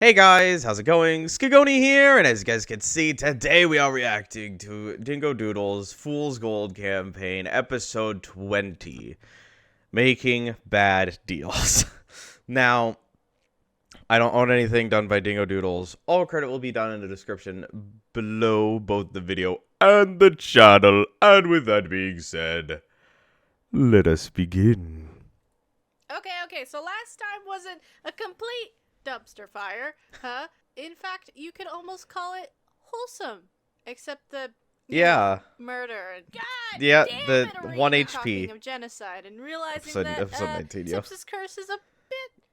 Hey guys, how's it going? Skigoni here, and as you guys can see, today we are reacting to Dingo Doodles Fool's Gold Campaign, episode 20, Making Bad Deals. Now, I don't own anything done by Dingo Doodles. All credit will be down in the description below both the video and the channel. And with that being said, let us begin. Okay, so last time wasn't a complete dumpster fire, huh? In fact, you could almost call it wholesome, except the murder and God Yeah, damn the it, Arena 1 talking HP. of genocide and realizing Episode 19, yeah. Sips's curse is a bit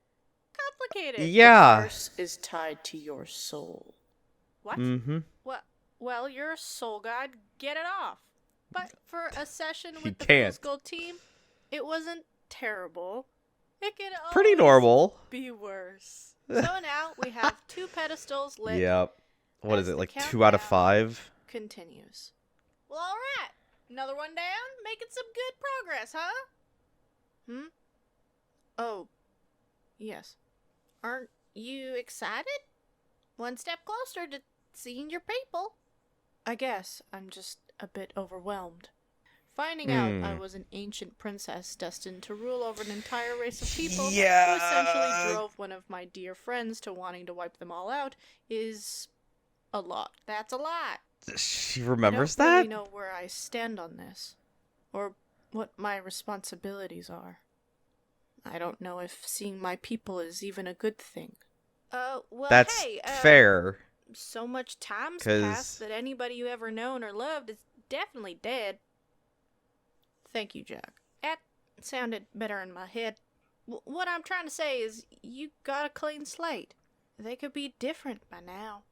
complicated. Yeah. The curse is tied to your soul. What? Mm-hmm. Well, you're a soul god. Get it off. But for a session with the can't. Fool's Gold team, it wasn't terrible. It could Pretty always normal. be worse. So now we have 2 pedestals lit. Yep. What is as it, the like 2 out of countdown 5? Continues. Well, alright. Another one down. Making some good progress, huh? Oh. Yes. Aren't you excited? One step closer to seeing your people. I guess I'm just a bit overwhelmed. Finding out I was an ancient princess destined to rule over an entire race of people who essentially drove one of my dear friends to wanting to wipe them all out is a lot. That's a lot. She remembers I don't that? really know where I stand on this, or what my responsibilities are. I don't know if seeing my people is even a good thing. Well, That's hey, fair. so much time's 'Cause- passed that anybody you ever known or loved is definitely dead. Thank you, Jack. That sounded better in my head. What I'm trying to say is, you got a clean slate. They could be different by now.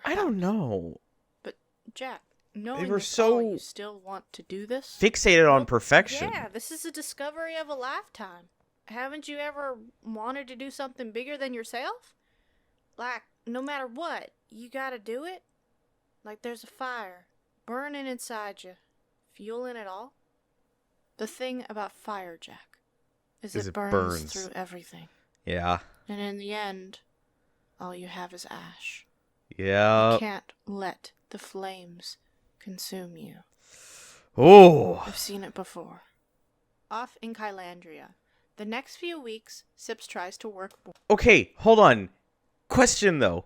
I don't know. But, Jack, knowing were this all, so you still want to do this? Fixated on Well, perfection. Yeah, this is a discovery of a lifetime. Haven't you ever wanted to do something bigger than yourself? Like, no matter what, you gotta do it? Like there's a fire burning inside you, fueling it all? The thing about fire, Jack, is it burns through everything. Yeah. And in the end, all you have is ash. Yeah. You can't let the flames consume you. Oh. I've seen it before. Off in Kylandria. The next few weeks, Sips tries to work. Okay, hold on. Question, though.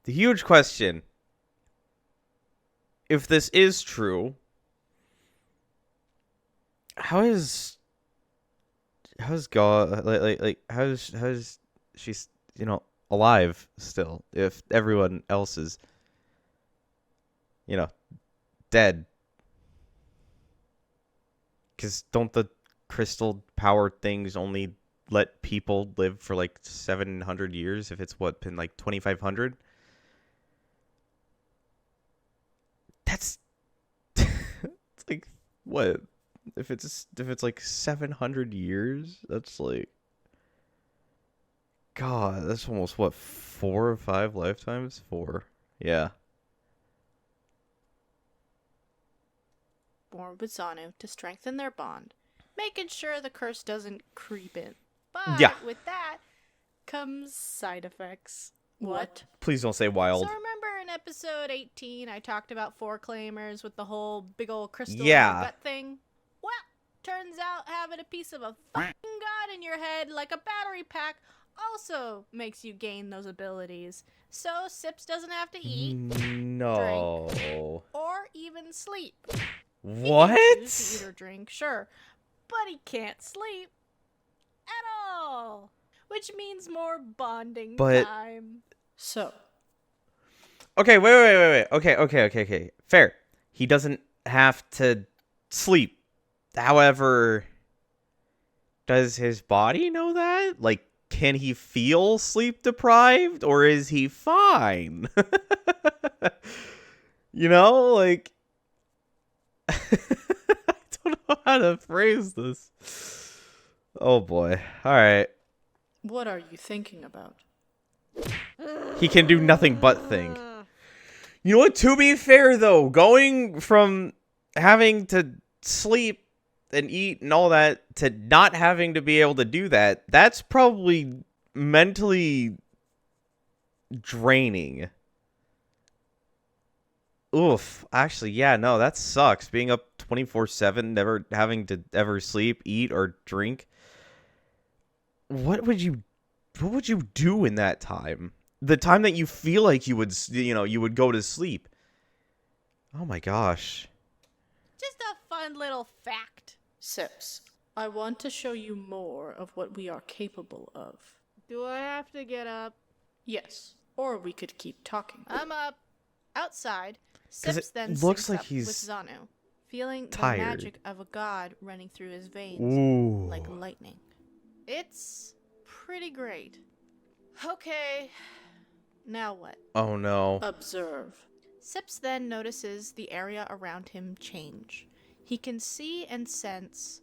The huge question. If this is true, how's God how's she's alive still if everyone else is dead? Because don't the crystal powered things only let people live for like 700 years if it's been like 2500? That's it's like what if it's like 700 years? That's like, God, that's almost 4 or 5 lifetimes? 4. Yeah. Born with Zanu to strengthen their bond, making sure the curse doesn't creep in. But with that comes side effects. What? Please don't say wild. So remember in episode 18 I talked about 4 claimers with the whole big old crystal gut thing? Well, turns out having a piece of a fucking god in your head like a battery pack also makes you gain those abilities. So Sips doesn't have to eat, No. drink, or even sleep. What? He can choose to eat or drink, sure, but he can't sleep at all, which means more bonding time. So, okay, wait. Okay. Fair. He doesn't have to sleep. However, does his body know that? Like, can he feel sleep deprived, or is he fine? Like, I don't know how to phrase this. Oh boy. All right. what are you thinking about? He can do nothing but think. You know what? To be fair, though, going from having to sleep and eat and all that to not having to be able to do that, that's probably mentally draining. Oof. Actually, yeah, no, that sucks. Being up 24/7, never having to ever sleep, eat, or drink. What would you do in that time? The time that you feel like you would go to sleep. Oh my gosh. Just a fun little fact. Sips, I want to show you more of what we are capable of. Do I have to get up? Yes, or we could keep talking. I'm up. Outside, 'Cause Sips it then looks syncs like up he's with Zanu, feeling tired. the magic of a god running through his veins Ooh. like lightning. It's pretty great. Okay, now what? Oh no. Observe. Sips then notices the area around him change. He can see and sense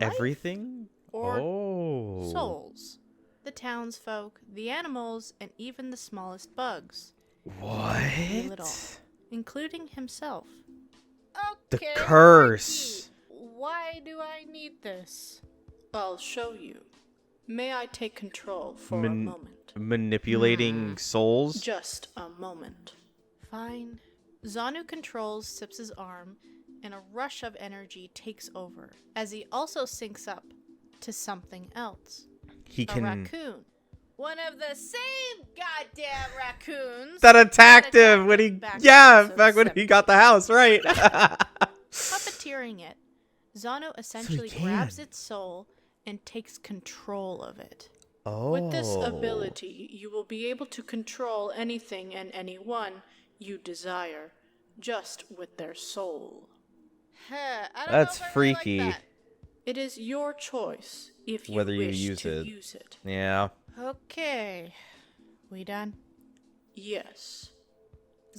Everything? or Oh. souls, the townsfolk, the animals, and even the smallest bugs. Feel it all, What? including himself. The Okay, curse. Mikey, why do I need this? I'll show you. May I take control for a Man- moment? Manipulating souls? Just a moment. Fine. Zanu controls Sips's arm, and a rush of energy takes over, as he also syncs up to something else. He A can raccoon. One of the same goddamn raccoons that attacked him him when he back in yeah, episode back when 7. he got the house, right? Puppeteering it, Zano essentially grabs its soul and takes control of it. Oh. With this ability, you will be able to control anything and anyone you desire, just with their soul. Huh, I don't That's know if I really freaky. like that. It is your choice if you Whether you wish use to it. use it. Yeah. Okay. We done? Yes.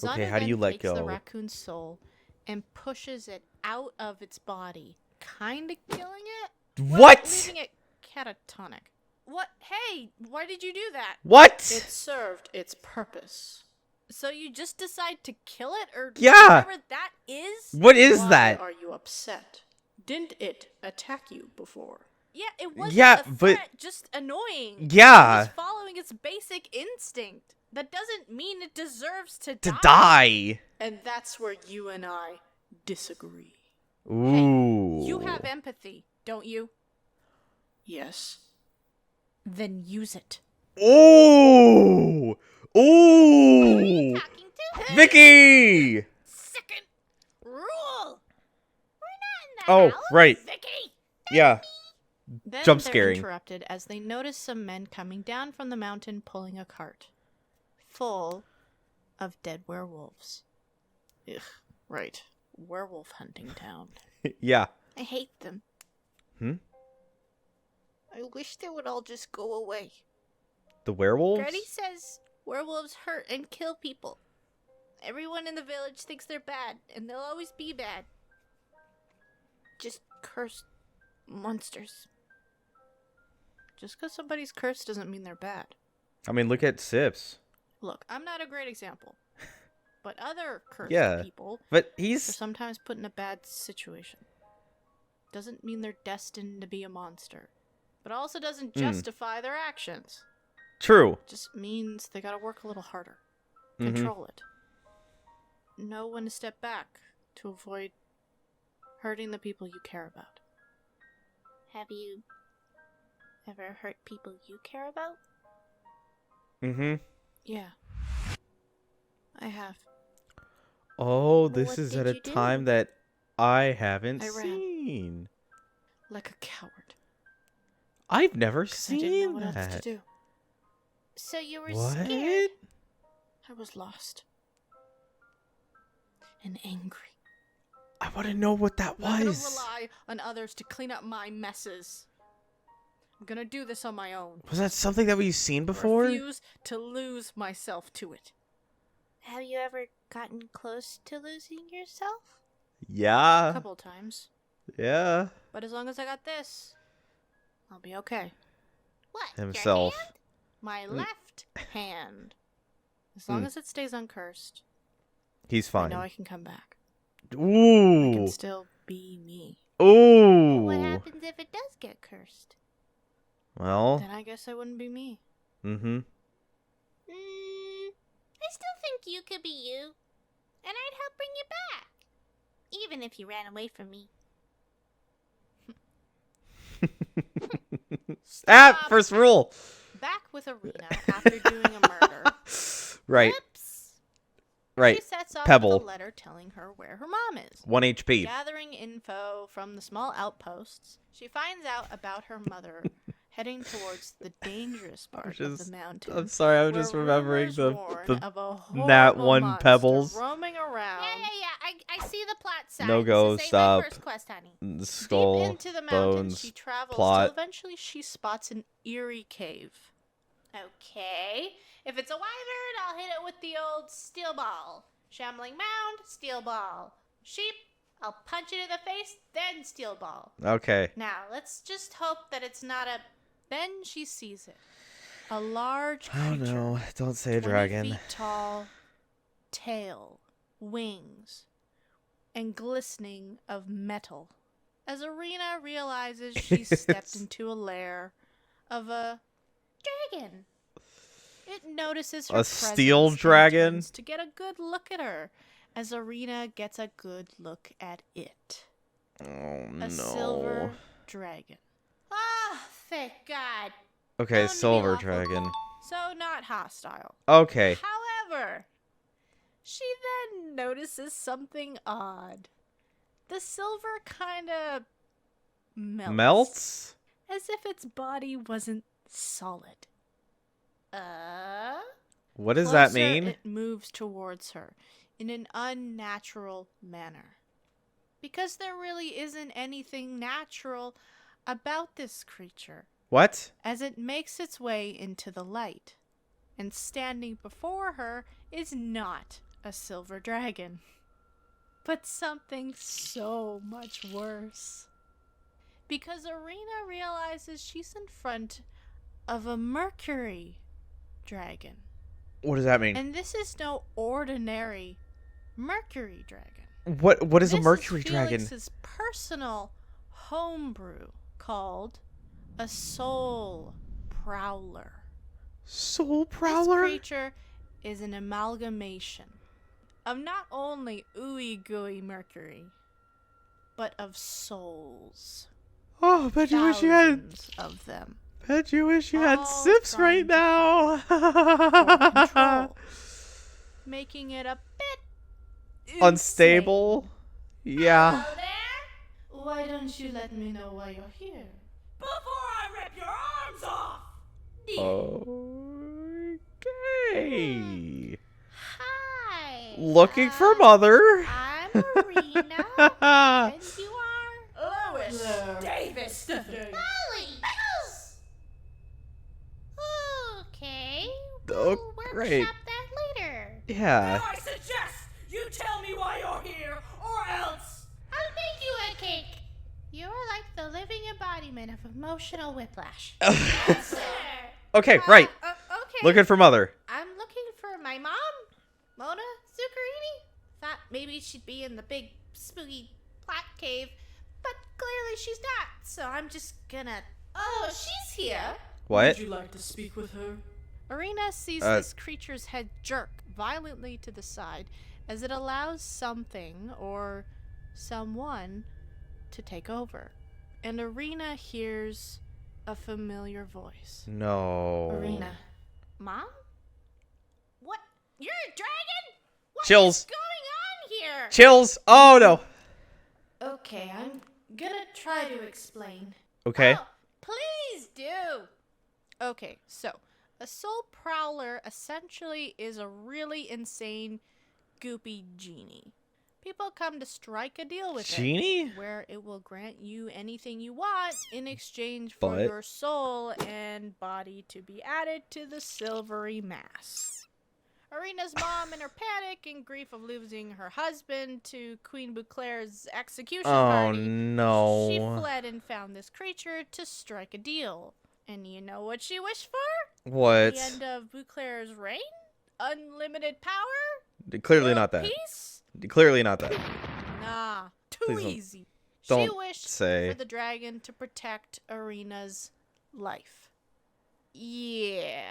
Okay, Zanu how do you then let takes the go? raccoon's soul and pushes it out of its body, kinda killing it? What? Leaving it catatonic. What? Hey, why did you do that? What? It served its purpose. So you just decide to kill it, or Yeah. whatever that is? What is Why that? are you upset? Didn't it attack you before? Yeah, it wasn't Yeah, a but- threat, just annoying. Yeah. It was following its basic instinct. That doesn't mean it deserves to To die. die. And that's where you and I disagree. Ooh. You have empathy, don't you? Yes. Then use it. Ooh. Ooh. Talking to Vicky. Second rule. We're not in the Oh, house, right. Vicky. Yeah. Then Jump they're scaring. interrupted as they notice some men coming down from the mountain pulling a cart full of dead werewolves. Ugh, right. Werewolf hunting town. Yeah. I hate them. Hmm? I wish they would all just go away. The werewolves? Granny says werewolves hurt and kill people. Everyone in the village thinks they're bad, and they'll always be bad. Just cursed monsters. Just because somebody's cursed doesn't mean they're bad. I mean, look at Sips. Look, I'm not a great example. But other cursed Yeah. people But are he's sometimes put in a bad situation. Doesn't mean they're destined to be a monster. But also doesn't justify their actions. true. Just means they gotta work a little harder. Mhm. Control it. Know when to step back to avoid hurting the people you care about. Have you ever hurt people you care about? Mhm. Yeah. I have. Oh, this what is did at a you do? time that I haven't I ran. seen. Like a coward. I've never 'Cause I didn't know seen what else to that. do. So you were What? scared? I was lost. And angry. I want to know what that I'm not gonna was. rely on others to clean up my messes. I'm gonna do this on my own. Was that something that we've seen before? Refuse to lose myself to it. Have you ever gotten close to losing yourself? A Yeah. couple times. Yeah. But as long as I got this, I'll be okay. What? Himself. My left hand. As long as it stays uncursed, He's I fine. know I can come back. I Ooh. can still be me. Ooh. What happens if it does get cursed? Well. Then I guess I wouldn't be me. Mm-hmm. still think you could be you, and I'd help bring you back, even if you ran away from me. Ah, first rule. Back with Arena after doing a murder. Right. Whoops. Right. She sets off Pebble. with a letter telling her where her mom is. 1 HP. Gathering info from the small outposts, she finds out about her mother heading towards the dangerous part of the mountain. I'm sorry, I'm where just remembering rumors the warn of a Nat horrible 1 monster pebbles. roaming around. I see the plot signs. No go, This ain't stop. my first quest, honey. Skull, Deep into the mountains, bones, she travels plot. till eventually she spots an eerie cave. Okay. If it's a wyvern, I'll hit it with the old steel ball. Shambling mound, steel ball. Sheep, I'll punch it in the face, then steel ball. Okay. Now, let's just hope that it's not a... Then she sees it. A large creature. Oh no, don't say a 20 dragon. feet tall, tail, wings, and glistening of metal. As Arena realizes she stepped into a lair of a dragon. It notices her A steel presence and dragon? turns to get a good look at her, as Arena gets a good look at it. Oh A no. silver dragon. Oh, thank God. Okay, Known to be silver lawful, dragon. So not hostile. Okay. However, she then notices something odd. The silver kind of melts. As if its body wasn't solid. What does that Closer, mean? It moves towards her in an unnatural manner. Because there really isn't anything natural about this creature. What? As it makes its way into the light. And standing before her is not a silver dragon, but something so much worse. Because Arena realizes she's in front of a mercury dragon. What does that mean? And this is no ordinary mercury dragon. What is a This mercury is dragon? Felix's personal homebrew called a soul prowler. Soul This prowler? creature is an amalgamation of not only ooey gooey mercury, but of souls. Oh, bet you wish you had. Thousands of them. Bet you wish you had All sips right trying to now. For control, making it a bit Unstable. Yeah. Hello there? Why don't you let me know why you're here? Before I rip your arms off! Okay. Hi. Looking for mother. I'm Arena. And you are? Lois Davis. Molly. Okay. Oh, We'll great. workshop that later. Yeah. I suggest you tell me why you're here, or else. I'll make you a cake. You're like the living embodiment of emotional whiplash. Sir. Okay, right. Okay. Looking for mother. I'm looking for my mom, Mona Zuccherini. Thought maybe she'd be in the big spooky plot cave, but clearly she's not. So I'm just gonna. Oh, she's here. What? Would you like to speak with her? Arena sees this creature's head jerk violently to the side as it allows something or someone to take over. And Arena hears a familiar voice. No. Arena. Mom? What? You're a dragon? What Chills. is going on here? Chills. Oh no. Okay, I'm gonna try to explain. Okay. Oh, please do. Okay, so a soul prowler essentially is a really insane, goopy genie. People come to strike a deal with Genie? it, where it will grant you anything you want in exchange for But- your soul and body to be added to the silvery mass. Arena's mom, in her panic and grief of losing her husband to Queen Bouclair's execution Oh party, no. she fled and found this creature to strike a deal. And you know what she wished for? What? The end of Bouclair's reign? Unlimited power? Clearly World not that. Peace? Clearly not that. Nah, too Please don't- easy. She don't wished say. for the dragon to protect Arena's life. Yeah.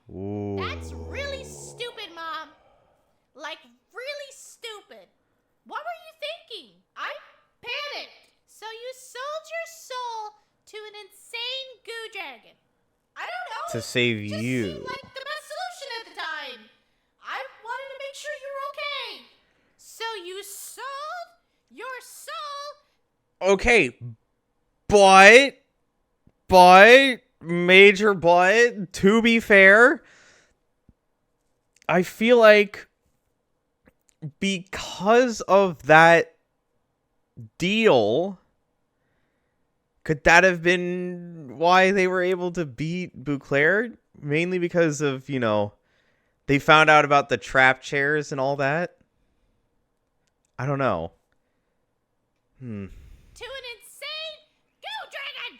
Ooh. That's really stupid, Mom. to save just you. seemed like the best solution at the time. I wanted to make sure you were okay. So you sold your soul? Okay, major but, to be fair, I feel like because of that deal, could that have been why they were able to beat Beauclair? Mainly because of, they found out about the trap chairs and all that? I don't know. To an insane goo dragon!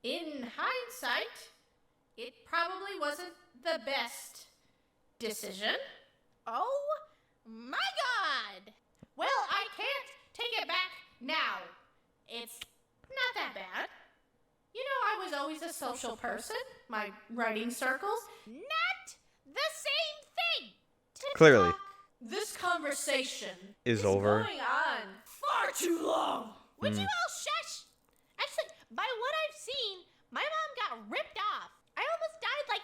In hindsight, it probably wasn't the best decision. Oh my god! Well, I can't take it back now. It's not that bad. You know, I was always a social person. My writing circles, not the same thing. Clearly. This conversation Is over. going on Far too long. Would you all shush? Actually, by what I've seen, my mom got ripped off. I almost died like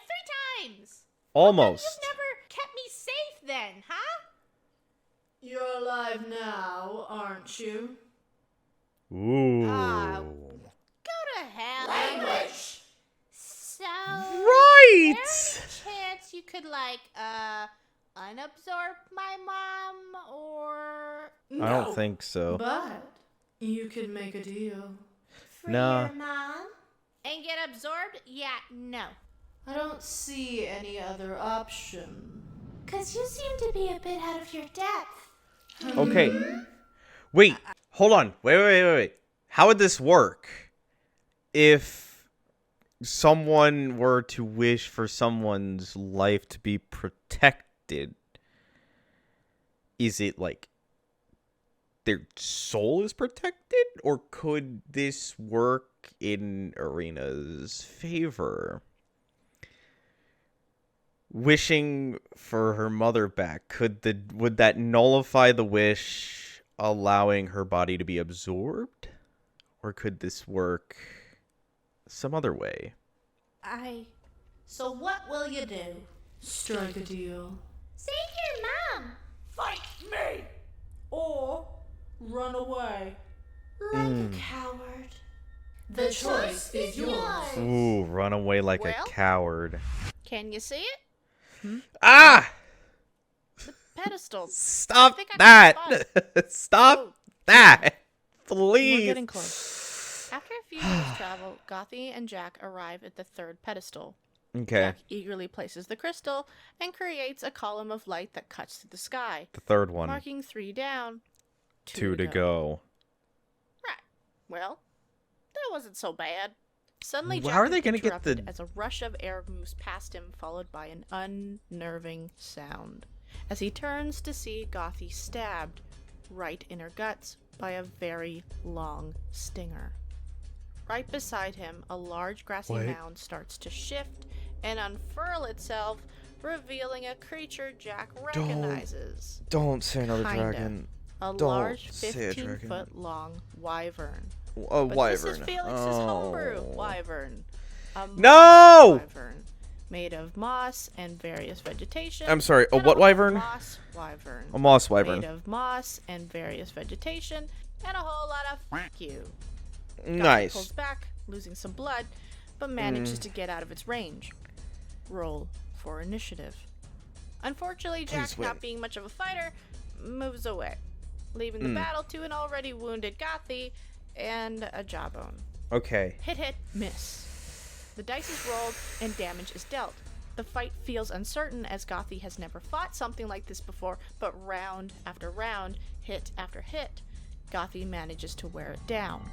3 times. Almost. You've never kept me safe then, huh? You're alive now, aren't you? Ooh. Go to hell. Language. So, Right. there's a chance you could, unabsorb my mom, or I don't think so. But you could make a deal. free Nah. your mom and get absorbed? Yeah, no. I don't see any other option. 'Cause you seem to be a bit out of your depth. Okay. Wait. Hold on. Wait. How would this work if someone were to wish for someone's life to be protected? Is it like their soul is protected? Or could this work in Arena's favor? Wishing for her mother back, would that nullify the wish, allowing her body to be absorbed? Or could this work some other way? So what will you do? Strike a deal. Save your mom. Fight me. Or run away. Like a coward. The choice is yours. Ooh, run away like Well? a coward. Can you see it? Ah! Pedestal. Stop think I that! Stop Oh. that! We're Please! getting close. After a few minutes travel, Gothy and Jack arrive at the 3rd pedestal. Okay, Jack eagerly places the crystal and creates a column of light that cuts through the sky, the third one. marking 3 down, 2 to go. Right. Well, that wasn't so bad. Suddenly, How Jack are they is gonna get interrupted the- as a rush of air moves past him, followed by an unnerving sound. As he turns to see Gothy stabbed right in her guts by a very long stinger. Right beside him, a large grassy What? mound starts to shift and unfurl itself, revealing a creature Jack recognizes. Don't say another Kinda. dragon. A Don't large say a dragon. 15-foot-long wyvern. A But wyvern. this is Felix's homebrew wyvern. A moss No! wyvern made of moss and various vegetation. I'm sorry, a and what wyvern? Moss wyvern. A moss Made wyvern. of moss and various vegetation and a whole lot of f you. Gothy Nice. pulls back, losing some blood, but manages to get out of its range. Roll for initiative. Unfortunately, Jack, Please win. not being much of a fighter, moves away, leaving the battle to an already wounded Gothy and a jawbone. Okay. Hit, miss. The dice is rolled and damage is dealt. The fight feels uncertain as Gothy has never fought something like this before, but round after round, hit after hit, Gothy manages to wear it down.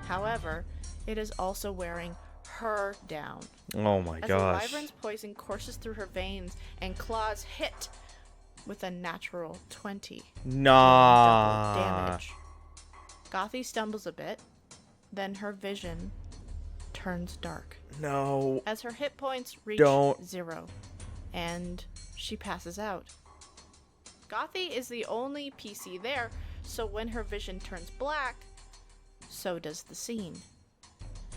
However, it is also wearing her down. Oh my As gosh. the wyvern's poison courses through her veins and claws hit with a natural 20. Nah. Double damage. Gothy stumbles a bit, then her vision turns dark No. as her hit points reach Don't. 0, and she passes out. Gothy is the only PC there, so when her vision turns black, so does the scene.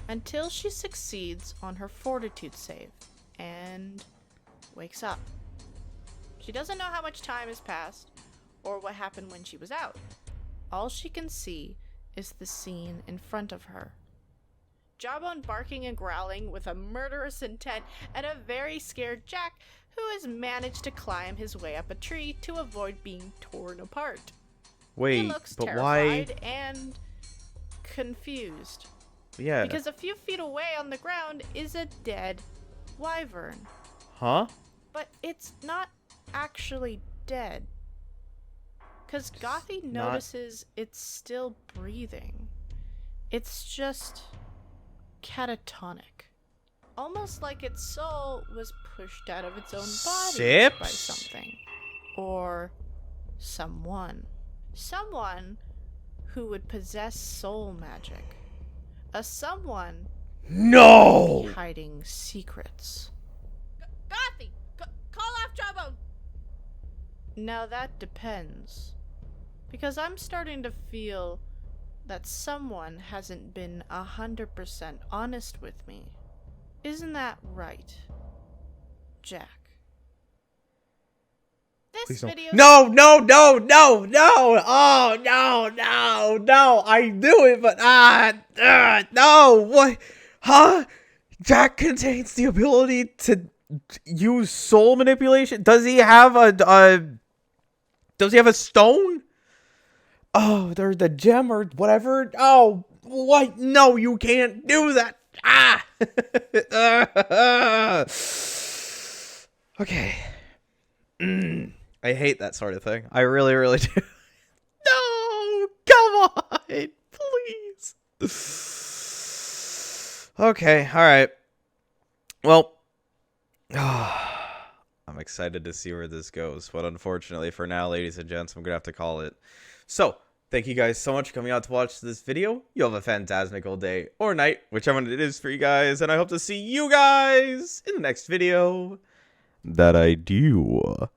until she succeeds on her fortitude save and wakes up. She doesn't know how much time has passed or what happened when she was out. All she can see is the scene in front of her. Jawbone barking and growling with a murderous intent, and a very scared Jack who has managed to climb his way up a tree to avoid being torn apart. Wait, He looks but why? terrified and confused. Yeah. Because a few feet away on the ground is a dead wyvern. Huh? But it's not actually dead. Because Gothy not- notices it's still breathing. It's just catatonic. Almost like its soul was pushed out of its own body by Sips? something. Or someone. Someone who would possess soul magic. A someone No! hiding secrets. Gothy! Call off Jawbone! Now that depends. Because I'm starting to feel that someone hasn't been 100% honest with me. Isn't that right, Jack? This Please don't. video. No! Oh, no! I knew it, but no! What? Huh? Jack contains the ability to use soul manipulation. Does he have a Does he have a stone? Oh, there's the gem or whatever. Oh, what? No, you can't do that. Ah! Okay. I hate that sort of thing. I really, really do. No! Come on! Please. Okay, alright. Well, I'm excited to see where this goes. But unfortunately, for now, ladies and gents, I'm going to have to call it. So, thank you guys so much for coming out to watch this video. You have a fantastical day or night, whichever one it is for you guys. And I hope to see you guys in the next video that I do.